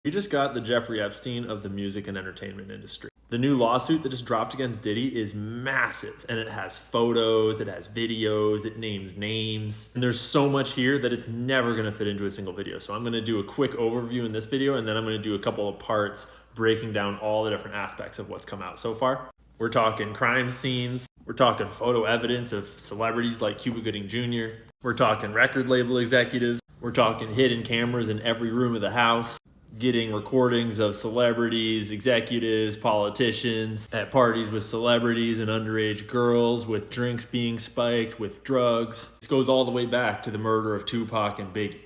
We just got the Jeffrey Epstein of the music and entertainment industry. The new lawsuit that just dropped against Diddy is massive, and it has photos, it has videos, it names names, and there's so much here that it's never gonna fit into a single video. So I'm gonna do a quick overview in this video, and then I'm gonna do a couple of parts breaking down all the different aspects of what's come out so far. We're talking crime scenes, we're talking photo evidence of celebrities like Cuba Gooding Jr., we're talking record label executives, we're talking hidden cameras in every room of the house, getting recordings of celebrities, executives, politicians at parties with celebrities and underage girls, with drinks being spiked, with drugs. This goes all the way back to the murder of Tupac and Biggie.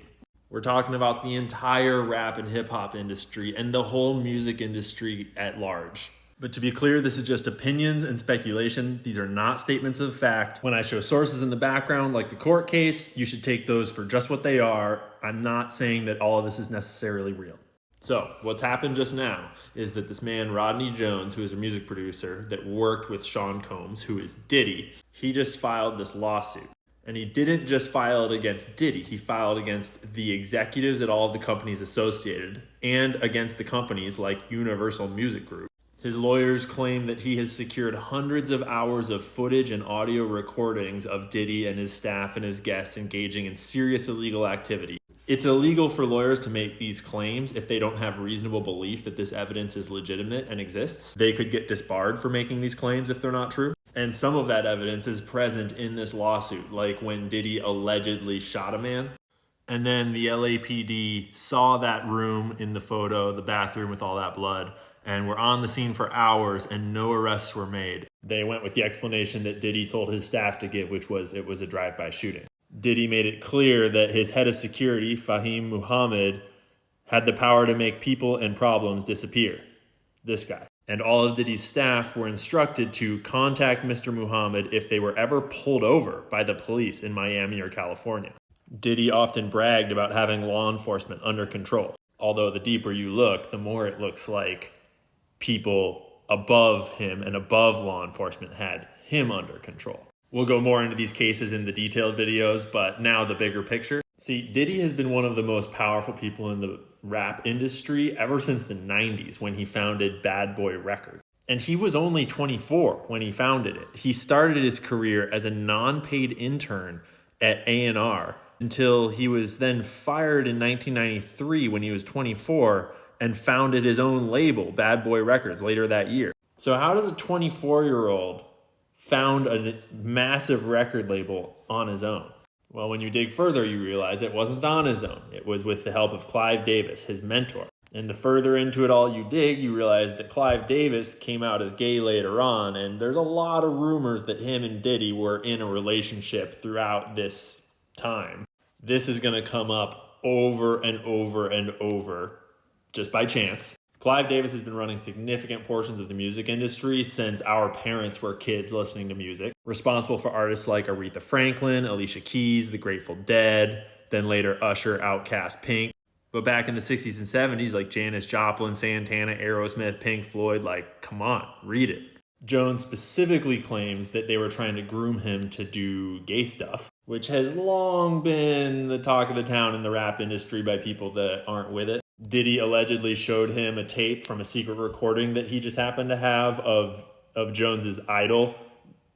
We're talking about the entire rap and hip hop industry and the whole music industry at large. But to be clear, this is just opinions and speculation. These are not statements of fact. When I show sources in the background, like the court case, you should take those for just what they are. I'm not saying that all of this is necessarily real. So what's happened just now is that this man, Rodney Jones, who is a music producer that worked with Sean Combs, who is Diddy, he just filed this lawsuit. And he didn't just file it against Diddy, he filed against the executives at all of the companies associated and against the companies like Universal Music Group. His lawyers claim that he has secured hundreds of hours of footage and audio recordings of Diddy and his staff and his guests engaging in serious illegal activity. It's illegal for lawyers to make these claims if they don't have reasonable belief that this evidence is legitimate and exists. They could get disbarred for making these claims if they're not true. And some of that evidence is present in this lawsuit, like when Diddy allegedly shot a man. And then the LAPD saw that room in the photo, the bathroom with all that blood, and were on the scene for hours and no arrests were made. They went with the explanation that Diddy told his staff to give, which was it was a drive-by shooting. Diddy made it clear that his head of security, Fahim Muhammad, had the power to make people and problems disappear. This guy. And all of Diddy's staff were instructed to contact Mr. Muhammad if they were ever pulled over by the police in Miami or California. Diddy often bragged about having law enforcement under control. Although the deeper you look, the more it looks like people above him and above law enforcement had him under control. We'll go more into these cases in the detailed videos, but now the bigger picture. See, Diddy has been one of the most powerful people in the rap industry ever since the 90s when he founded Bad Boy Records. And he was only 24 when he founded it. He started his career as a non-paid intern at A&R until he was then fired in 1993 when he was 24 and founded his own label, Bad Boy Records, later that year. So how does a 24-year-old found a massive record label on his own? Well, when you dig further, you realize it wasn't on his own. It was with the help of Clive Davis, his mentor. And the further into it all you dig, you realize that Clive Davis came out as gay later on, and there's a lot of rumors that him and Diddy were in a relationship throughout this time. This is going to come up over and over and over, just by chance. Clive Davis has been running significant portions of the music industry since our parents were kids listening to music. Responsible for artists like Aretha Franklin, Alicia Keys, The Grateful Dead, then later Usher, Outkast, Pink. But back in the 60s and 70s, like Janis Joplin, Santana, Aerosmith, Pink Floyd, like, come on, read it. Jones specifically claims that they were trying to groom him to do gay stuff, which has long been the talk of the town in the rap industry by people that aren't with it. Diddy allegedly showed him a tape from a secret recording that he just happened to have of Jones's idol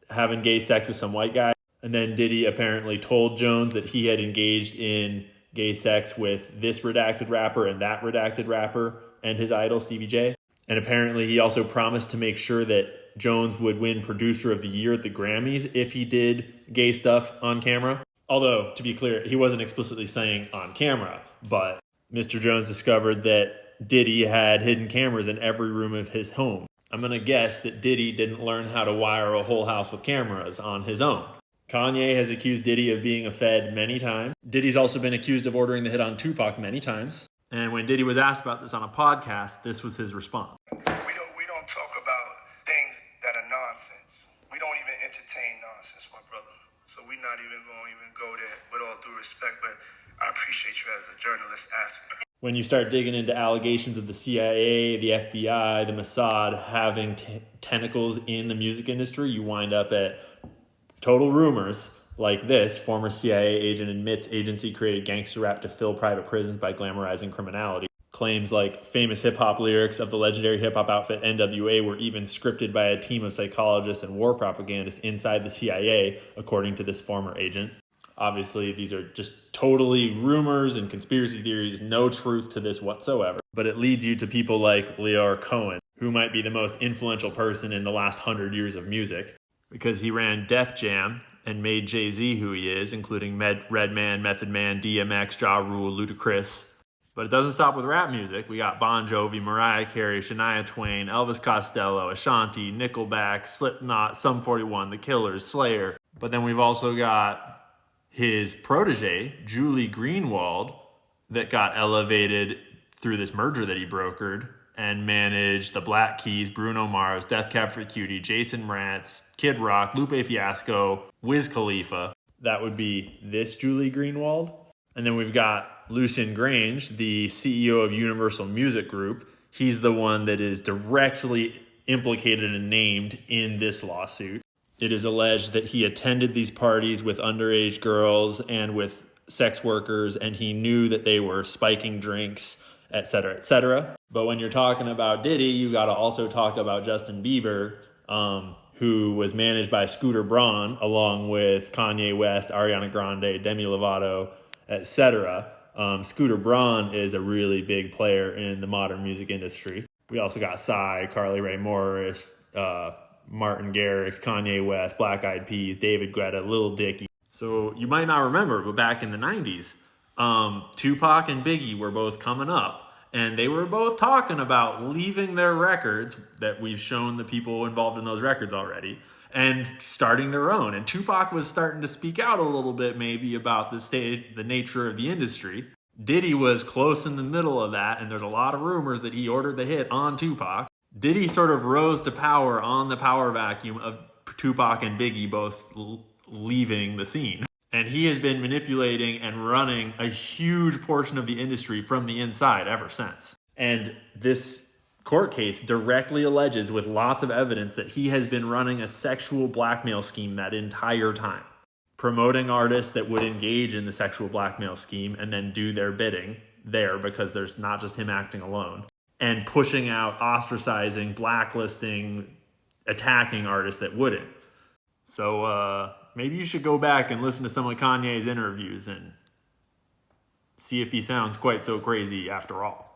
having gay sex with some white guy. And then Diddy apparently told Jones that he had engaged in gay sex with this redacted rapper and that redacted rapper and his idol, Stevie J. And apparently he also promised to make sure that Jones would win Producer of the Year at the Grammys if he did gay stuff on camera. Although, to be clear, he wasn't explicitly saying on camera, but Mr. Jones discovered that Diddy had hidden cameras in every room of his home. I'm going to guess that Diddy didn't learn how to wire a whole house with cameras on his own. Kanye has accused Diddy of being a Fed many times. Diddy's also been accused of ordering the hit on Tupac many times. And when Diddy was asked about this on a podcast, this was his response. We don't talk about things that are nonsense. We don't even entertain nonsense, my brother. So we're not even going to go there with all due respect, but I appreciate you as a journalist asking. When you start digging into allegations of the CIA, the FBI, the Mossad having tentacles in the music industry, you wind up at total rumors like this. Former CIA agent admits agency created gangster rap to fill private prisons by glamorizing criminality. Claims like famous hip-hop lyrics of the legendary hip-hop outfit NWA were even scripted by a team of psychologists and war propagandists inside the CIA, according to this former agent. Obviously, these are just totally rumors and conspiracy theories, no truth to this whatsoever. But it leads you to people like Leor Cohen, who might be the most influential person in the last 100 years of music, because he ran Def Jam and made Jay-Z who he is, including Redman, Method Man, DMX, Ja Rule, Ludacris. But it doesn't stop with rap music. We got Bon Jovi, Mariah Carey, Shania Twain, Elvis Costello, Ashanti, Nickelback, Slipknot, Sum 41, The Killers, Slayer. But then we've also got his protege, Julie Greenwald, that got elevated through this merger that he brokered and managed the Black Keys, Bruno Mars, Death Cab for Cutie, Jason Mraz, Kid Rock, Lupe Fiasco, Wiz Khalifa. That would be this Julie Greenwald. And then we've got Lucian Grange, the CEO of Universal Music Group. He's the one that is directly implicated and named in this lawsuit. It is alleged that he attended these parties with underage girls and with sex workers, and he knew that they were spiking drinks, etc., etc. But when you're talking about Diddy, you got to also talk about Justin Bieber, who was managed by Scooter Braun, along with Kanye West, Ariana Grande, Demi Lovato, etc. Scooter Braun is a really big player in the modern music industry. We also got Psy, Carly Rae Morris, Martin Garrix, Kanye West, Black Eyed Peas, David Guetta, Lil Dicky. So you might not remember, but back in the 90s, Tupac and Biggie were both coming up, and they were both talking about leaving their records that we've shown the people involved in those records already and starting their own. And Tupac was starting to speak out a little bit maybe about the nature of the industry. Diddy was close in the middle of that, and there's a lot of rumors that he ordered the hit on Tupac. Diddy sort of rose to power on the power vacuum of Tupac and Biggie both leaving the scene. And he has been manipulating and running a huge portion of the industry from the inside ever since. And this court case directly alleges with lots of evidence that he has been running a sexual blackmail scheme that entire time, promoting artists that would engage in the sexual blackmail scheme and then do their bidding there, because there's not just him acting alone, and pushing out, ostracizing, blacklisting, attacking artists that wouldn't. So maybe you should go back and listen to some of Kanye's interviews and see if he sounds quite so crazy after all.